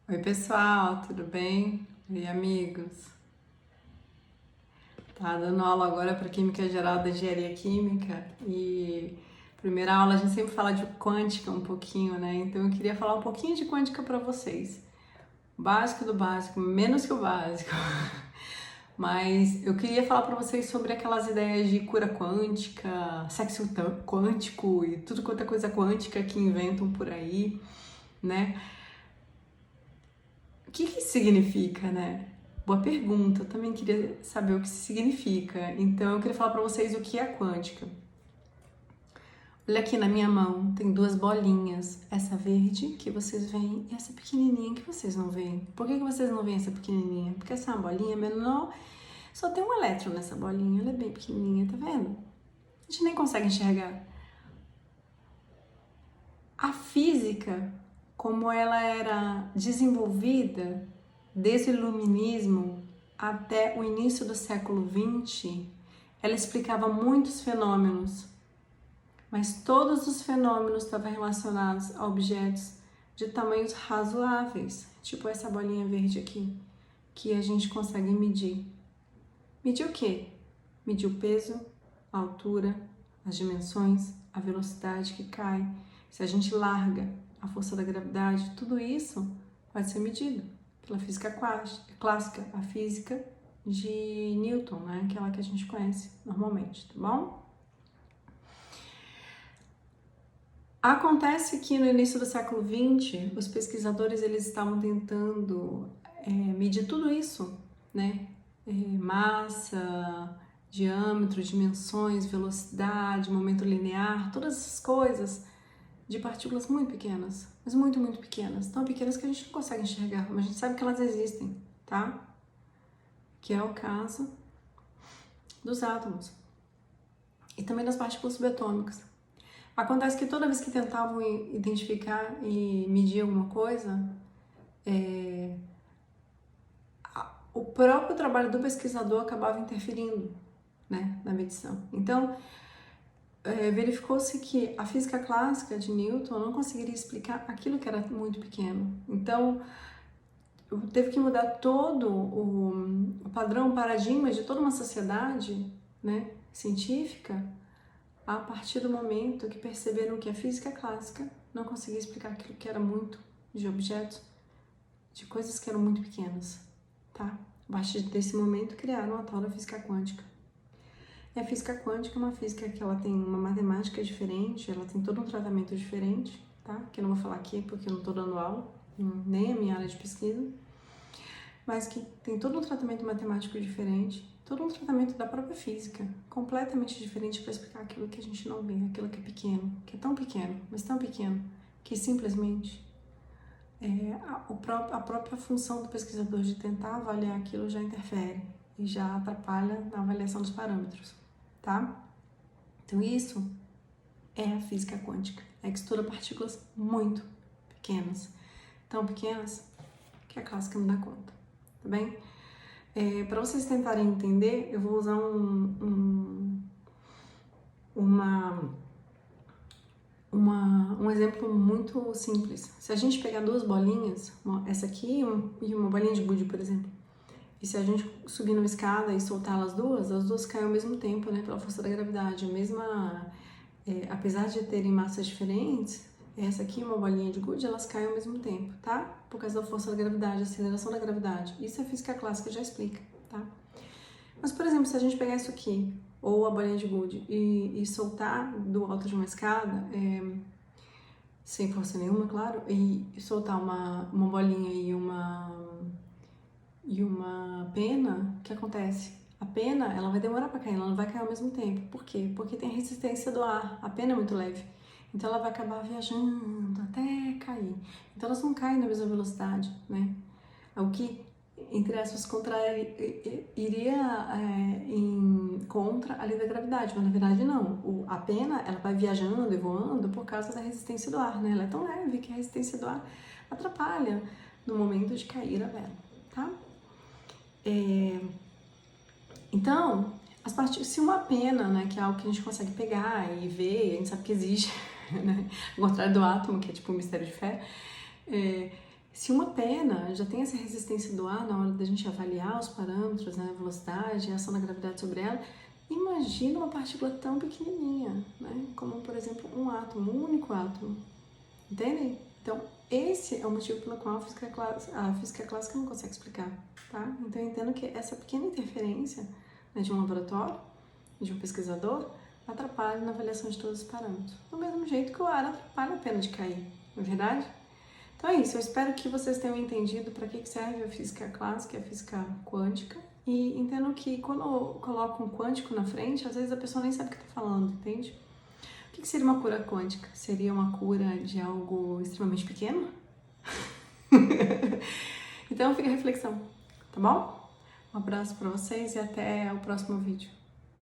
Oi, pessoal, tudo bem? Oi, amigos. Tá dando aula agora para Química Geral da Engenharia Química e primeira aula a gente sempre fala de quântica um pouquinho, né? Então eu queria falar um pouquinho de quântica para vocês. Básico do básico, menos que o básico. Mas eu queria falar para vocês sobre aquelas ideias de cura quântica, sexo quântico e tudo quanto é coisa quântica que inventam por aí, né? O que significa, né? Boa pergunta. Eu também queria saber o que significa. Então, eu queria falar para vocês o que é quântica. Olha aqui na minha mão, tem duas bolinhas. Essa verde que vocês veem e essa pequenininha que vocês não veem. Por que vocês não veem essa pequenininha? Porque essa é uma bolinha menor, só tem um elétron nessa bolinha. Ela é bem pequenininha, tá vendo? A gente nem consegue enxergar. A física, como ela era desenvolvida desde o iluminismo até o início do século XX, ela explicava muitos fenômenos, mas todos os fenômenos estavam relacionados a objetos de tamanhos razoáveis, tipo essa bolinha verde aqui, que a gente consegue medir. Medir o quê? Medir o peso, a altura, as dimensões, a velocidade que cai. Se a gente larga a força da gravidade, tudo isso pode ser medido pela física clássica, a física de Newton, né? Aquela que a gente conhece normalmente, tá bom? Acontece que no início do século XX, os pesquisadores eles estavam tentando medir tudo isso, né? Massa, diâmetro, dimensões, velocidade, momento linear, todas essas coisas de partículas muito pequenas, mas muito, muito pequenas. Tão pequenas que a gente não consegue enxergar, mas a gente sabe que elas existem, tá? Que é o caso dos átomos e também das partículas subatômicas. Acontece que toda vez que tentavam identificar e medir alguma coisa, o próprio trabalho do pesquisador acabava interferindo, né, na medição. Então, verificou-se que a física clássica de Newton não conseguiria explicar aquilo que era muito pequeno. Então, teve que mudar todo o padrão, o paradigma de toda uma sociedade, né, científica, a partir do momento que perceberam que a física clássica não conseguia explicar aquilo que era muito de objetos, de coisas que eram muito pequenas, tá? A partir desse momento criaram a tal da física quântica. E a física quântica é uma física que ela tem uma matemática diferente, ela tem todo um tratamento diferente, tá? Que eu não vou falar aqui porque eu não estou dando aula, nem a minha área de pesquisa, mas que tem todo um tratamento matemático diferente, todo um tratamento da própria física, completamente diferente para explicar aquilo que a gente não vê, aquilo que é pequeno, que é tão pequeno, mas tão pequeno, que simplesmente a própria função do pesquisador de tentar avaliar aquilo já interfere e já atrapalha na avaliação dos parâmetros, tá? Então isso é a física quântica, é que estuda partículas muito pequenas, tão pequenas que a clássica não dá conta, tá bem? Para vocês tentarem entender, eu vou usar um exemplo muito simples. Se a gente pegar duas bolinhas, essa aqui e uma bolinha de gude, por exemplo, e se a gente subir numa escada e soltar as duas caem ao mesmo tempo, né, pela força da gravidade. Apesar de terem massas diferentes, essa aqui e uma bolinha de gude, elas caem ao mesmo tempo, tá? Por causa da força da gravidade, aceleração da gravidade. Isso a física clássica já explica, tá? Mas, por exemplo, se a gente pegar isso aqui, ou a bolinha de gude, e soltar do alto de uma escada, sem força nenhuma, claro, e soltar uma bolinha e uma pena, o que acontece? A pena, ela vai demorar para cair, ela não vai cair ao mesmo tempo. Por quê? Porque tem a resistência do ar, a pena é muito leve. Então ela vai acabar viajando até cair. Então elas não caem na mesma velocidade, né? O que, entre aspas, iria contra a lei da gravidade, mas na verdade não. A pena, ela vai viajando e voando por causa da resistência do ar, né? Ela é tão leve que a resistência do ar atrapalha no momento de cair a vela, tá? Então, se uma pena, né, que é algo que a gente consegue pegar e ver, a gente sabe que existe, né, ao contrário do átomo, que é tipo um mistério de fé, Se uma pena já tem essa resistência do ar na hora da gente avaliar os parâmetros, né, a velocidade, a ação da gravidade sobre ela, imagina uma partícula tão pequenininha, né, como por exemplo um átomo, um único átomo, entendem? Então esse é o motivo pelo qual a física clássica não consegue explicar, tá? Então eu entendo que essa pequena interferência, né, de um laboratório, de um pesquisador, atrapalha na avaliação de todos os parâmetros. Do mesmo jeito que o ar atrapalha a pena de cair, não é verdade? Então é isso, eu espero que vocês tenham entendido para que serve a física clássica e a física quântica. E entendo que quando eu coloco um quântico na frente, às vezes a pessoa nem sabe o que está falando, entende? O que seria uma cura quântica? Seria uma cura de algo extremamente pequeno? Então fica a reflexão, tá bom? Um abraço para vocês e até o próximo vídeo.